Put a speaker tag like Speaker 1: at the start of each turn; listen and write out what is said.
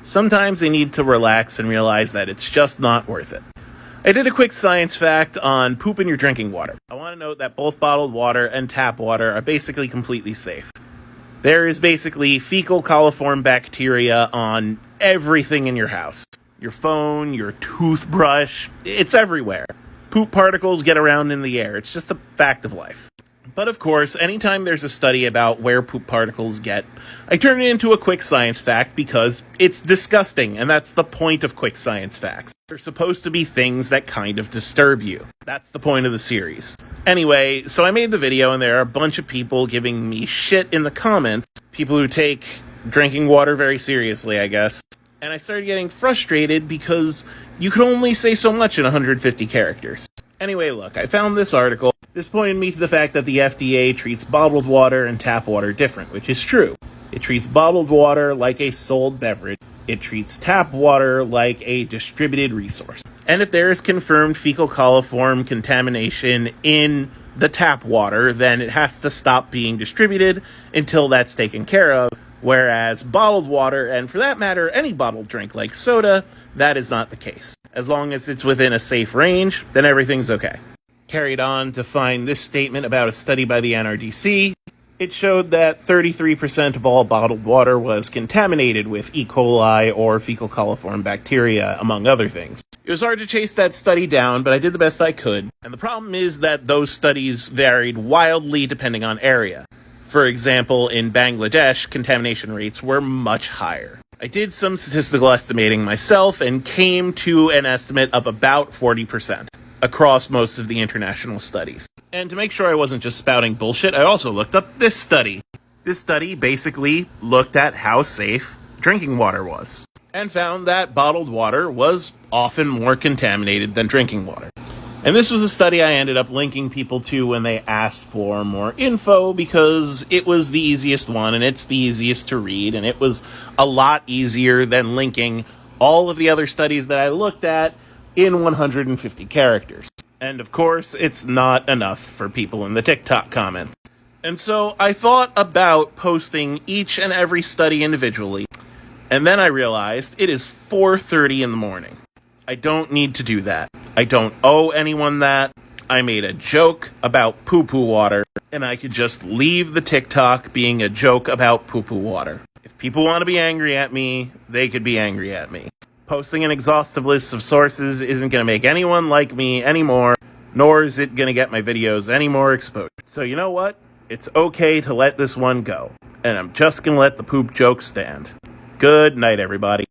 Speaker 1: Sometimes they need to relax and realize that it's just not worth it. I did a quick science fact on poop in your drinking water. I want to note that both bottled water and tap water are basically completely safe. There is basically fecal coliform bacteria on everything in your house. Your phone, your toothbrush, it's everywhere. Poop particles get around in the air. It's just a fact of life. But of course, anytime there's a study about where poop particles get, I turn it into a quick science fact because it's disgusting, and that's the point of quick science facts. They're supposed to be things that kind of disturb you. That's the point of the series. Anyway, so I made the video, and there are a bunch of people giving me shit in the comments, people who take drinking water very seriously, I guess. And I started getting frustrated because you could only say so much in 150 characters. Anyway, look, I found this article. This pointed me to the fact that the FDA treats bottled water and tap water different, which is true. It treats bottled water like a sold beverage. It treats tap water like a distributed resource. And if there is confirmed fecal coliform contamination in the tap water, then it has to stop being distributed until that's taken care of. Whereas bottled water, and for that matter, any bottled drink like soda, that is not the case. As long as it's within a safe range, then everything's okay. Carried on to find this statement about a study by the NRDC. It showed that 33% of all bottled water was contaminated with E. coli or fecal coliform bacteria, among other things. It was hard to chase that study down, but I did the best I could. And the problem is that those studies varied wildly depending on area. For example, in Bangladesh, contamination rates were much higher. I did some statistical estimating myself and came to an estimate of about 40% across most of the international studies. And to make sure I wasn't just spouting bullshit, I also looked up this study. This study basically looked at how safe drinking water was and found that bottled water was often more contaminated than drinking water. And this was a study I ended up linking people to when they asked for more info because it was the easiest one and it's the easiest to read, and it was a lot easier than linking all of the other studies that I looked at in 150 characters. And of course, it's not enough for people in the TikTok comments. And so I thought about posting each and every study individually, and then I realized it is 4:30 in the morning. I don't need to do that. I don't owe anyone that. I made a joke about poo-poo water, and I could just leave the TikTok being a joke about poo-poo water. If people want to be angry at me, they could be angry at me. Posting an exhaustive list of sources isn't going to make anyone like me anymore, nor is it going to get my videos any more exposure. So you know what? It's okay to let this one go, and I'm just going to let the poop joke stand. Good night, everybody.